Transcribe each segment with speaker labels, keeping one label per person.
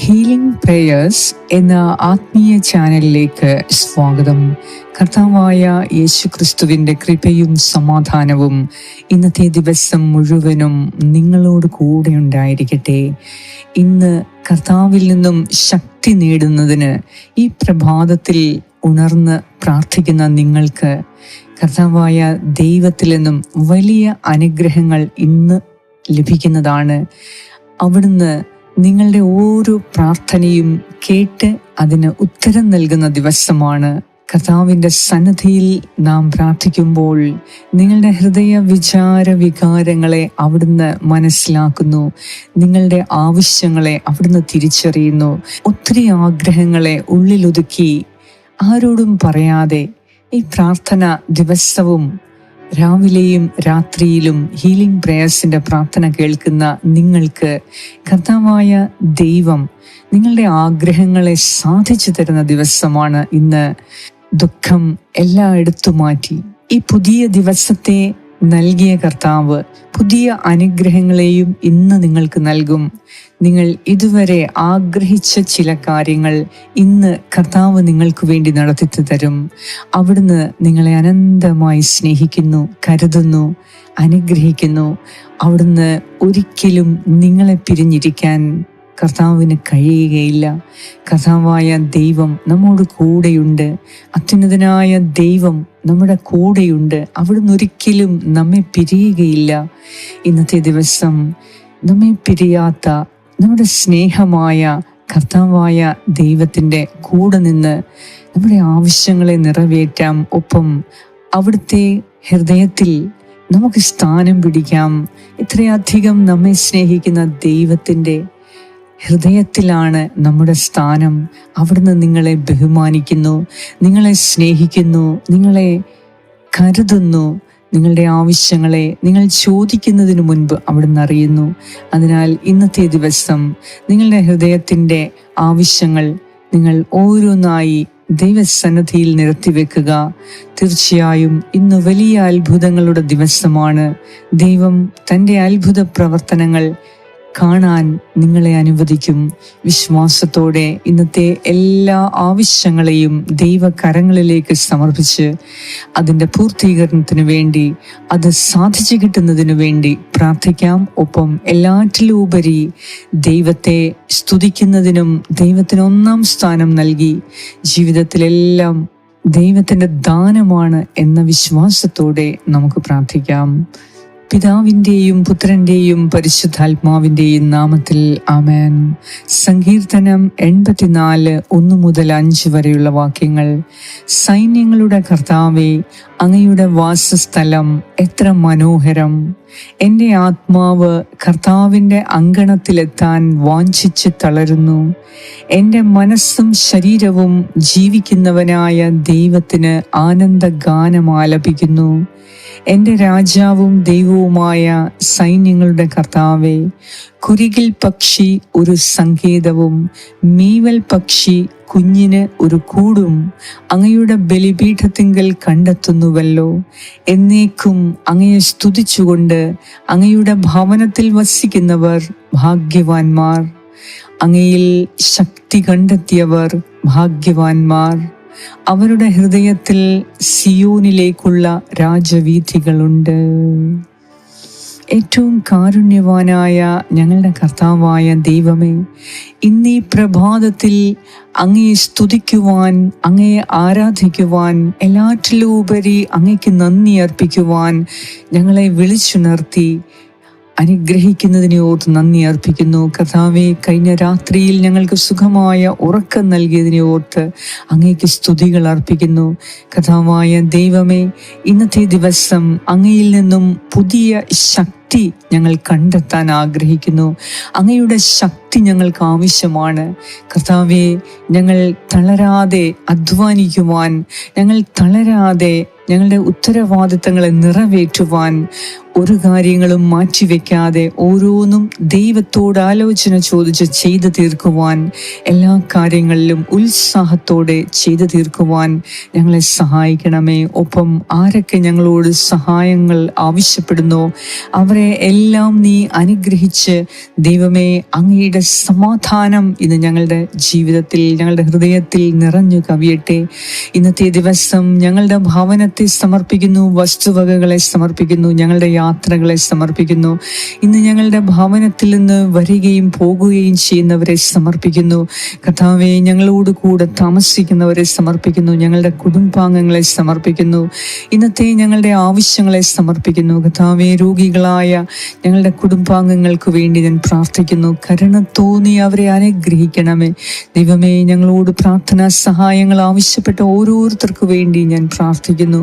Speaker 1: Healing prayers എന്ന ആത്മീയ ചാനലിലേക്ക് സ്വാഗതം. കർത്താവായ യേശുക്രിസ്തുവിൻ്റെ കൃപയും സമാധാനവും ഇന്നത്തെ ദിവസം മുഴുവനും നിങ്ങളോട് കൂടെ ഉണ്ടായിരിക്കട്ടെ. ഇന്ന് കർത്താവിൽ നിന്നും ശക്തി നേടുന്നതിന് ഈ പ്രഭാതത്തിൽ ഉണർന്ന് പ്രാർത്ഥിക്കുന്ന നിങ്ങൾക്ക് കർത്താവായ ദൈവത്തിൽ നിന്നും വലിയ അനുഗ്രഹങ്ങൾ ഇന്ന് ലഭിക്കുന്നതാണ്. അവിടുന്ന് നിങ്ങളുടെ ഓരോ പ്രാർത്ഥനയും കേട്ട് അതിന് ഉത്തരം നൽകുന്ന ദിവസമാണ്. കർത്താവിൻ്റെ സന്നിധിയിൽ നാം പ്രാർത്ഥിക്കുമ്പോൾ നിങ്ങളുടെ ഹൃദയ വികാരങ്ങളെ അവിടുന്ന് മനസ്സിലാക്കുന്നു. നിങ്ങളുടെ ആവശ്യങ്ങളെ അവിടുന്ന് തിരിച്ചറിയുന്നു. ഒത്തിരി ആഗ്രഹങ്ങളെ ഉള്ളിലൊതുക്കി ആരോടും പറയാതെ ഈ പ്രാർത്ഥന ദിവസവും രാവിലെയും രാത്രിയിലും ഹീലിംഗ് പ്രേയേഴ്സിൻ്റെ പ്രാർത്ഥന കേൾക്കുന്ന നിങ്ങൾക്ക് കർത്താവായ ദൈവം നിങ്ങളുടെ ആഗ്രഹങ്ങളെ സാധിച്ചു തരുന്ന ദിവസമാണ് ഇന്ന്. ദുഃഖം എല്ലായിടത്തും മാറ്റി ഈ പുതിയ ദിവസത്തെ നൽകിയ കർത്താവ് പുതിയ അനുഗ്രഹങ്ങളെയും ഇന്ന് നിങ്ങൾക്ക് നൽകും. നിങ്ങൾ ഇതുവരെ ആഗ്രഹിച്ച ചില കാര്യങ്ങൾ ഇന്ന് കർത്താവ് നിങ്ങൾക്ക് വേണ്ടി നടത്തി തരും. അവിടുന്ന് നിങ്ങളെ അനന്തമായി സ്നേഹിക്കുന്നു, കരുതുന്നു, അനുഗ്രഹിക്കുന്നു. അവിടുന്ന് ഒരിക്കലും നിങ്ങളെ പിരിഞ്ഞിരിക്കാൻ കർത്താവിന് കഴിയുകയില്ല. കർത്താവായ ദൈവം നമ്മോട് കൂടെയുണ്ട്. അത്യുന്നതനായ ദൈവം നമ്മുടെ കൂടെയുണ്ട്. അവിടുന്ന് ഒരിക്കലും നമ്മെ പിരിയുകയില്ല. ഇന്നത്തെ ദിവസം നമ്മെ പിരിയാത്ത നമ്മുടെ സ്നേഹമായ കർത്താവായ ദൈവത്തിൻ്റെ കൂടെ നിന്ന് നമ്മുടെ ആവശ്യങ്ങളെ നിറവേറ്റാം. ഒപ്പം അവിടുത്തെ ഹൃദയത്തിൽ നമുക്ക് സ്ഥാനം പിടിക്കാം. ഇത്രയധികം നമ്മെ സ്നേഹിക്കുന്ന ദൈവത്തിൻ്റെ ഹൃദയത്തിലാണ് നമ്മുടെ സ്ഥാനം. അവിടുന്ന് നിങ്ങളെ ബഹുമാനിക്കുന്നു, നിങ്ങളെ സ്നേഹിക്കുന്നു, നിങ്ങളെ കരുതുന്നു. നിങ്ങളുടെ ആവശ്യങ്ങളെ നിങ്ങൾ ചോദിക്കുന്നതിന് മുൻപ് അവിടുന്ന് അറിയുന്നു. അതിനാൽ ഇന്നത്തെ ദിവസം നിങ്ങളുടെ ഹൃദയത്തിൻ്റെ ആവശ്യങ്ങൾ നിങ്ങൾ ഓരോന്നായി ദൈവസന്നിധിയിൽ നിരത്തിവെക്കുക. തീർച്ചയായും ഇന്ന് വലിയ അത്ഭുതങ്ങളുടെ ദിവസമാണ്. ദൈവം തൻ്റെ അത്ഭുത പ്രവർത്തനങ്ങൾ കാണാൻ നിങ്ങളെ അനുവദിക്കും. വിശ്വാസത്തോടെ ഇന്നത്തെ എല്ലാ ആവശ്യങ്ങളെയും ദൈവകരങ്ങളിലേക്ക് സമർപ്പിച്ച് അതിൻ്റെ പൂർത്തീകരണത്തിന് വേണ്ടി, അത് സാധിച്ചു കിട്ടുന്നതിന് വേണ്ടി പ്രാർത്ഥിക്കാം. ഒപ്പം എല്ലാറ്റിലും ഉപരി ദൈവത്തെ സ്തുതിക്കുന്നതിനും ദൈവത്തിന് ഒന്നാം സ്ഥാനം നൽകി ജീവിതത്തിലെല്ലാം ദൈവത്തിൻ്റെ ദാനമാണ് എന്ന വിശ്വാസത്തോടെ നമുക്ക് പ്രാർത്ഥിക്കാം. പിതാവിൻ്റെയും പുത്രൻ്റെയും പരിശുദ്ധാത്മാവിൻ്റെയും നാമത്തിൽ ആമേൻ. സങ്കീർത്തനം 84 1 മുതൽ 5 വരെയുള്ള വാക്യങ്ങൾ. സൈന്യങ്ങളുടെ കർത്താവേ, അങ്ങയുടെ വാസസ്ഥലം എത്ര മനോഹരം! എൻ്റെ ആത്മാവ് കർത്താവിൻ്റെ അങ്കണത്തിലെത്താൻ വാഞ്ചിച്ച് തളരുന്നു. എൻ്റെ മനസ്സും ശരീരവും ജീവിക്കുന്നവനായ ദൈവത്തിന് ആനന്ദഗാനം ആലപിക്കുന്നു. എൻ്റെ രാജാവും ദൈവവുമായ സൈന്യങ്ങളുടെ കർത്താവേ, കുരികിൽ പക്ഷി ഒരു സങ്കേതവും മീവൽ പക്ഷി കുഞ്ഞിന് ഒരു കൂടും അങ്ങയുടെ ബലിപീഠത്തിങ്കൽ കണ്ടെത്തുന്നുവല്ലോ. എന്നേക്കും അങ്ങയെ സ്തുതിച്ചുകൊണ്ട് അങ്ങയുടെ ഭവനത്തിൽ വസിക്കുന്നവർ ഭാഗ്യവാന്മാർ. അങ്ങയിൽ ശക്തി കണ്ടെത്തിയവർ ഭാഗ്യവാന്മാർ. അവരുടെ ഹൃദയത്തിൽ സിയോനിലേക്കുള്ള രാജവീഥികളുണ്ട്. ഏറ്റവും കാരുണ്യവാനായ ഞങ്ങളുടെ കർത്താവായ ദൈവമേ, ഇന്നീ പ്രഭാതത്തിൽ അങ്ങയെ സ്തുതിക്കുവാൻ, അങ്ങയെ ആരാധിക്കുവാൻ, എല്ലാറ്റിലും ഉപരി അങ്ങയ്ക്ക് നന്ദി അർപ്പിക്കുവാൻ ഞങ്ങളെ വിളിച്ചുണർത്തി അനുഗ്രഹിക്കുന്നതിനെ ഓർത്ത് നന്ദി അർപ്പിക്കുന്നു. കർത്താവേ, കഴിഞ്ഞ രാത്രിയിൽ ഞങ്ങൾക്ക് സുഖമായ ഉറക്കം നൽകിയതിനെ ഓർത്ത് അങ്ങേക്ക് സ്തുതികൾ അർപ്പിക്കുന്നു. കർത്താവായ ദൈവമേ, ഇന്നത്തെ ദിവസം അങ്ങയിൽ നിന്നും പുതിയ ശക്തി ഞങ്ങൾ കണ്ടെത്താൻ ആഗ്രഹിക്കുന്നു. അങ്ങയുടെ ശക്തി ഞങ്ങൾക്ക് ആവശ്യമാണ്. കർത്താവേ, ഞങ്ങൾ തളരാതെ അധ്വാനിക്കുവാൻ, ഞങ്ങൾ തളരാതെ ഞങ്ങളുടെ ഉത്തരവാദിത്തങ്ങളെ നിറവേറ്റുവാൻ ഒരു കാര്യങ്ങളും മാറ്റിവെക്കാതെ ഓരോന്നും ദൈവത്തോട് ആലോചന ചോദിച്ച് ചെയ്തു തീർക്കുവാൻ, എല്ലാ കാര്യങ്ങളിലും ഉത്സാഹത്തോടെ ചെയ്തു തീർക്കുവാൻ ഞങ്ങളെ സഹായിക്കണമേ. ഒപ്പം ആരൊക്കെ ഞങ്ങളോട് സഹായങ്ങൾ ആവശ്യപ്പെടുന്നോ അവരെ എല്ലാം നീ അനുഗ്രഹിച്ച് ദൈവമേ, അങ്ങയുടെ സമാധാനം ഇന്ന് ഞങ്ങളുടെ ജീവിതത്തിൽ, ഞങ്ങളുടെ ഹൃദയത്തിൽ നിറഞ്ഞു കവിയട്ടെ. ഇന്നത്തെ ദിവസം ഞങ്ങളുടെ ഭവനത്തെ സമർപ്പിക്കുന്നു, വസ്തുവകകളെ സമർപ്പിക്കുന്നു, ഞങ്ങളുടെ യാത്രകളെ സമർപ്പിക്കുന്നു. ഇന്ന് ഞങ്ങളുടെ ഭവനത്തിൽ നിന്ന് വരികയും പോകുകയും ചെയ്യുന്നവരെ സമർപ്പിക്കുന്നു. കർത്താവേ, ഞങ്ങളോട് കൂടെ താമസിക്കുന്നവരെ സമർപ്പിക്കുന്നു, ഞങ്ങളുടെ കുടുംബാംഗങ്ങളെ സമർപ്പിക്കുന്നു, ഇന്നത്തെ ഞങ്ങളുടെ ആവശ്യങ്ങളെ സമർപ്പിക്കുന്നു. കർത്താവേ, രോഗികളായ ഞങ്ങളുടെ കുടുംബാംഗങ്ങൾക്ക് വേണ്ടി ഞാൻ പ്രാർത്ഥിക്കുന്നു. കരുണ തോന്നി അവരെ അനുഗ്രഹിക്കണമേ. ദൈവമേ, ഞങ്ങളോട് പ്രാർത്ഥനാ സഹായങ്ങൾ ആവശ്യപ്പെട്ട ഓരോരുത്തർക്കു വേണ്ടി ഞാൻ പ്രാർത്ഥിക്കുന്നു.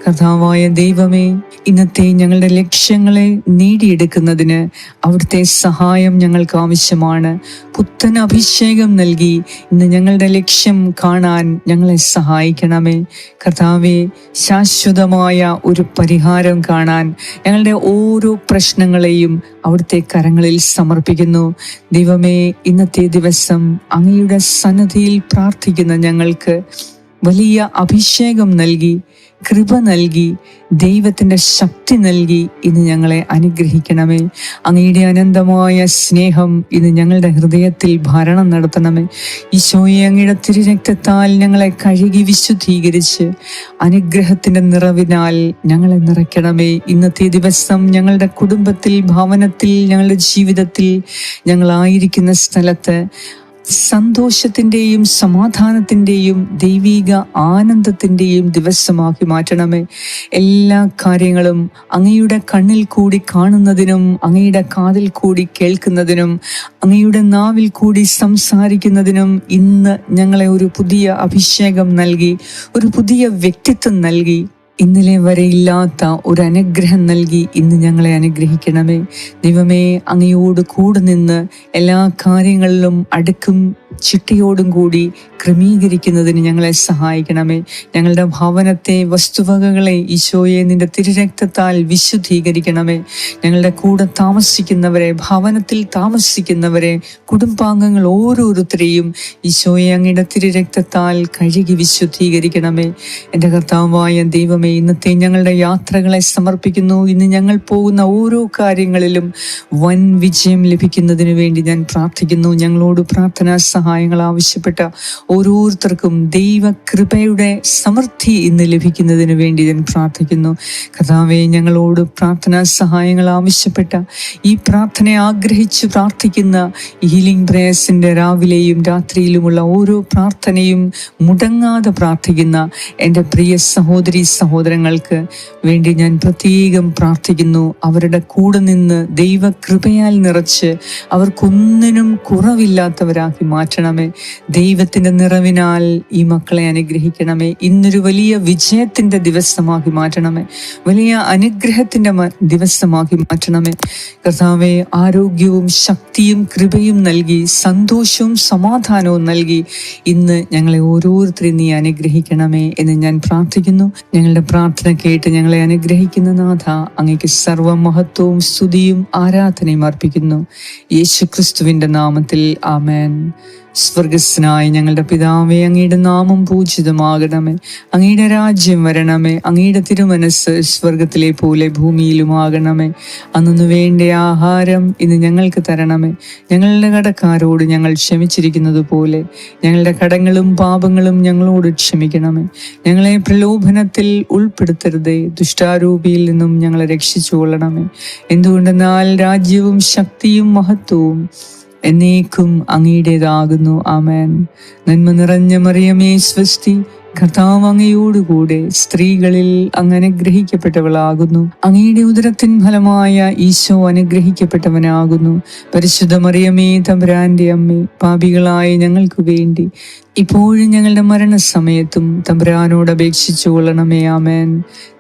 Speaker 1: കർത്താവായ ദൈവമേ, ഇന്നത്തെ ഞങ്ങളുടെ ലക്ഷ്യങ്ങളെ നേടിയെടുക്കുന്നതിന് അവിടുത്തെ സഹായം ഞങ്ങൾക്ക് ആവശ്യമാണ്. പുത്തൻ അഭിഷേകം നൽകി ഇന്ന് ഞങ്ങളുടെ ലക്ഷ്യം കാണാൻ ഞങ്ങളെ സഹായിക്കണമേ. കർത്താവേ, ശാശ്വതമായ ഒരു പരിഹാരം കാണാൻ ഞങ്ങളുടെ ഓരോ പ്രശ്നങ്ങളെയും അവിടുത്തെ കരങ്ങളിൽ സമർപ്പിക്കുന്നു. ദൈവമേ, ഇന്നത്തെ ദിവസം അങ്ങയുടെ സന്നിധിയിൽ പ്രാർത്ഥിക്കുന്ന ഞങ്ങൾക്ക് വലിയ അഭിഷേകം നൽകി, കൃപ നൽകി, ദൈവത്തിൻ്റെ ശക്തി നൽകി ഇന്ന് ഞങ്ങളെ അനുഗ്രഹിക്കണമേ. അങ്ങയുടെ അനന്തമായ സ്നേഹം ഇന്ന് ഞങ്ങളുടെ ഹൃദയത്തിൽ ഭരണം നടത്തണമേ. ഈശോയെ, അങ്ങയുടെ തിരുരക്തത്താൽ ഞങ്ങളെ കഴുകി വിശുദ്ധീകരിച്ച് അനുഗ്രഹത്തിൻ്റെ നിറവിനാൽ ഞങ്ങളെ നിറയ്ക്കണമേ. ഇന്നത്തെ ദിവസം ഞങ്ങളുടെ കുടുംബത്തിൽ, ഭവനത്തിൽ, ഞങ്ങളുടെ ജീവിതത്തിൽ, ഞങ്ങളായിരിക്കുന്ന സ്ഥലത്ത് സന്തോഷത്തിൻ്റെയും സമാധാനത്തിൻ്റെയും ദൈവിക ആനന്ദത്തിൻ്റെയും ദിവസമാക്കി മാറ്റണമേ. എല്ലാ കാര്യങ്ങളും അങ്ങയുടെ കണ്ണിൽ കൂടി കാണുന്നതിനും, അങ്ങയുടെ കാതിൽ കൂടി കേൾക്കുന്നതിനും, അങ്ങയുടെ നാവിൽ കൂടി സംസാരിക്കുന്നതിനും ഇന്ന് ഞങ്ങളെ ഒരു പുതിയ അഭിഷേകം നൽകി, ഒരു പുതിയ വ്യക്തിത്വം നൽകി, ഇന്നലെ വരെ ഇല്ലാത്ത ഒരു അനുഗ്രഹം നൽകി ഇന്ന് ഞങ്ങളെ അനുഗ്രഹിക്കണമേ. ദൈവമേ, അങ്ങയോട് കൂടെ നിന്ന് എല്ലാ കാര്യങ്ങളിലും അടുക്കും ചിട്ടയോടും കൂടി ക്രമീകരിക്കുന്നതിന് ഞങ്ങളെ സഹായിക്കണമേ. ഞങ്ങളുടെ ഭവനത്തെ, വസ്തുവകകളെ ഈശോയെ നിന്റെ തിരുരക്തത്താൽ വിശുദ്ധീകരിക്കണമേ. ഞങ്ങളുടെ കൂടെ താമസിക്കുന്നവരെ, ഭവനത്തിൽ താമസിക്കുന്നവരെ, കുടുംബാംഗങ്ങൾ ഓരോരുത്തരെയും ഈശോയെ അങ്ങയുടെ തിരുരക്തത്താൽ കഴുകി വിശുദ്ധീകരിക്കണമേ. എൻ്റെ കർത്താവായ ദൈവമേ, ഇന്നത്തെ ഞങ്ങളുടെ യാത്രകളെ സമർപ്പിക്കുന്നു. ഇന്ന് ഞങ്ങൾ പോകുന്ന ഓരോ കാര്യങ്ങളിലും വൻ വിജയം ലഭിക്കുന്നതിന് വേണ്ടി ഞാൻ പ്രാർത്ഥിക്കുന്നു. ഞങ്ങളോട് പ്രാർത്ഥനാ സഹായങ്ങൾ ആവശ്യപ്പെട്ട ഓരോരുത്തർക്കും ദൈവകൃപയുടെ സമൃദ്ധി ഇന്ന് ലഭിക്കുന്നതിന് വേണ്ടി ഞാൻ പ്രാർത്ഥിക്കുന്നു. കർത്താവേ, ഞങ്ങളോട് പ്രാർത്ഥനാ സഹായങ്ങൾ ആവശ്യപ്പെട്ട, ഈ പ്രാർത്ഥനയെ ആഗ്രഹിച്ച് പ്രാർത്ഥിക്കുന്ന, ഹീലിംഗ് പ്രേയേഴ്സിൻ്റെ രാവിലെയും രാത്രിയിലുമുള്ള ഓരോ പ്രാർത്ഥനയും മുടങ്ങാതെ പ്രാർത്ഥിക്കുന്ന എൻ്റെ പ്രിയ സഹോദരി സഹോദരങ്ങൾക്ക് വേണ്ടി ഞാൻ പ്രത്യേകം പ്രാർത്ഥിക്കുന്നു. അവരുടെ കൂടെ നിന്ന് ദൈവകൃപയാൽ നിറച്ച് അവർക്കൊന്നിനും കുറവില്ലാത്തവരാക്കി മാറ്റണമേ. ദൈവത്തിൻ്റെ നിറവിനാൽ ഈ മക്കളെ അനുഗ്രഹിക്കണമേ. ഇന്നൊരു വലിയ വിജയത്തിൻ്റെ ദിവസമാക്കി മാറ്റണമേ. വലിയ അനുഗ്രഹത്തിൻ്റെ ദിവസമാക്കി മാറ്റണമേ. കർത്താവേ, ആരോഗ്യവും ശക്തിയും കൃപയും നൽകി, സന്തോഷവും സമാധാനവും നൽകി ഇന്ന് ഞങ്ങളെ ഓരോരുത്തരെയും നീ അനുഗ്രഹിക്കണമേ എന്ന് ഞാൻ പ്രാർത്ഥിക്കുന്നു. ഞങ്ങളുടെ പ്രാർത്ഥന കേട്ട് ഞങ്ങളെ അനുഗ്രഹിക്കുന്ന നാഥ, അങ്ങേക്ക് സർവ്വമഹത്വവും സ്തുതിയും ആരാധനയും അർപ്പിക്കുന്നു. യേശുക്രിസ്തുവിൻ്റെ നാമത്തിൽ ആമേൻ. സ്വർഗസ്നായ ഞങ്ങളുടെ പിതാവേ, അങ്ങയുടെ നാമം പൂജിതമാകണമേ. അങ്ങയുടെ രാജ്യം വരണമേ. അങ്ങയുടെ തിരുമനസ് സ്വർഗത്തിലെ പോലെ ഭൂമിയിലുമാകണമേ. അന്നു വേണ്ട ആഹാരം ഇന്ന് ഞങ്ങൾക്ക് തരണമേ. ഞങ്ങളുടെ കടക്കാരോട് ഞങ്ങൾ ക്ഷമിച്ചിരിക്കുന്നത് പോലെ ഞങ്ങളുടെ കടങ്ങളും പാപങ്ങളും ഞങ്ങളോട് ക്ഷമിക്കണമേ. ഞങ്ങളെ പ്രലോഭനത്തിൽ ഉൾപ്പെടുത്തരുതേ, ദുഷ്ടാരൂപിയിൽ നിന്നും ഞങ്ങളെ രക്ഷിച്ചുകൊള്ളണമേ. എന്തുകൊണ്ടെന്നാൽ രാജ്യവും ശക്തിയും മഹത്വവും എന്നേക്കും അങ്ങയുടേതാകുന്നു. ആമേൻ. നന്മ നിറഞ്ഞ മറിയമേ സ്വസ്തി, കർത്താവ് അങ്ങയോടുകൂടെ സ്ത്രീകളിൽ അങ്ങ് അനുഗ്രഹിക്കപ്പെട്ടവളാകുന്നു. അങ്ങയുടെ ഉദരത്തിൻ ഫലമായ ഈശോ അനുഗ്രഹിക്കപ്പെട്ടവനാകുന്നു. പരിശുദ്ധ മറിയമേ, തമ്പുരാന്റെ അമ്മേ, പാപികളായ ഞങ്ങൾക്ക് വേണ്ടി ഇപ്പോഴും ഞങ്ങളുടെ മരണസമയത്തും തമ്പുരാനോട് അപേക്ഷിച്ചു കൊള്ളണമേ. ആമേൻ.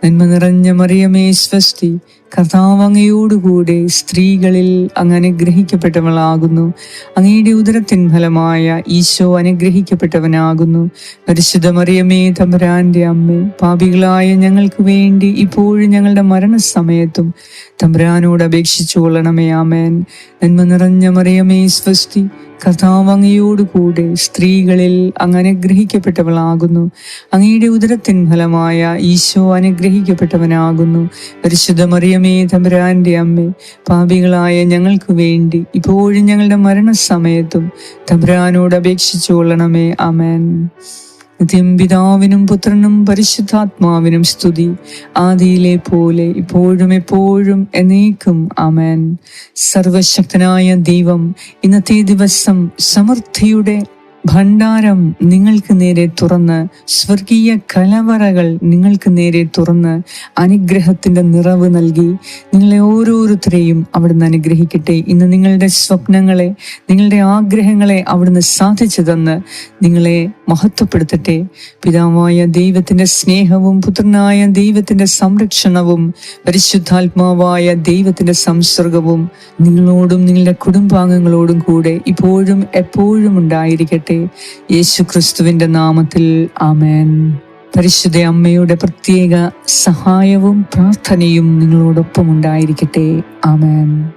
Speaker 1: നന്മ നിറഞ്ഞ മറിയമേ സ്വസ്തി, കർത്താവ് അങ്ങയോടുകൂടെ സ്ത്രീകളിൽ അങ്ങ് അനുഗ്രഹിക്കപ്പെട്ടവളാകുന്നു. അങ്ങയുടെ ഉദരത്തിൻ ഫലമായ ഈശോ അനുഗ്രഹിക്കപ്പെട്ടവനാകുന്നു. പരിശുദ്ധ മറിയമേ, തമ്പുരാന്റെ അമ്മേ, പാപികളായ ഞങ്ങൾക്ക് വേണ്ടി ഇപ്പോഴും ഞങ്ങളുടെ മരണസമയത്തും തമ്പുരാനോട് അപേക്ഷിച്ചു കൊള്ളണമേ. ആമേൻ. നന്മ നിറഞ്ഞ മറിയമേ, സ്വസ്തി, കർത്താവ് അങ്ങയോടുകൂടെ സ്ത്രീകളിൽ അങ്ങ് അനുഗ്രഹിക്കപ്പെട്ടവളാകുന്നു. അങ്ങയുടെ ഉദരത്തിൻ ഫലമായ ഈശോ അനുഗ്രഹിക്കപ്പെട്ടവനാകുന്നു. പരിശുദ്ധ മറിയമേ, തമ്പുരാന്റെ അമ്മേ, പാപികളായ ഞങ്ങൾക്ക് വേണ്ടി ഇപ്പോഴും ഞങ്ങളുടെ മരണസമയത്തും തമ്പുരാനോട് അപേക്ഷിച്ചു കൊള്ളണമേ. ആമേൻ. നിത്യം പിതാവിനും പുത്രനും പരിശുദ്ധാത്മാവിനും സ്തുതി, ആദിയിലെ പോലെ ഇപ്പോഴും എപ്പോഴും എന്നേക്കും. ആമേൻ. സർവശക്തനായ ദൈവം ഇന്നത്തെ ദിവസം സമൃദ്ധിയുടെ ഭണ്ഡാരം നിങ്ങൾക്ക് നേരെ തുറന്ന്, സ്വർഗീയ കലവറകൾ നിങ്ങൾക്ക് നേരെ തുറന്ന് അനുഗ്രഹത്തിന്റെ നിറവ് നൽകി നിങ്ങളെ ഓരോരുത്തരെയും അവിടുന്ന് അനുഗ്രഹിക്കട്ടെ. ഇന്ന് നിങ്ങളുടെ സ്വപ്നങ്ങളെ, നിങ്ങളുടെ ആഗ്രഹങ്ങളെ അവിടുന്ന് സാധിച്ചു തന്ന് നിങ്ങളെ മഹത്വപ്പെടുത്തട്ടെ. പിതാവായ ദൈവത്തിന്റെ സ്നേഹവും പുത്രനായ ദൈവത്തിന്റെ സംരക്ഷണവും പരിശുദ്ധാത്മാവായ ദൈവത്തിന്റെ സംസർഗവും നിങ്ങളോടും നിങ്ങളുടെ കുടുംബാംഗങ്ങളോടും കൂടെ ഇപ്പോഴും എപ്പോഴും ഉണ്ടായിരിക്കട്ടെ. യേശു ക്രിസ്തുവിന്റെ നാമത്തിൽ ആമേൻ. പരിശുദ്ധ അമ്മയുടെ പ്രത്യേക സഹായവും പ്രാർത്ഥനയും നിങ്ങളോടൊപ്പം ഉണ്ടായിരിക്കട്ടെ. ആമേൻ.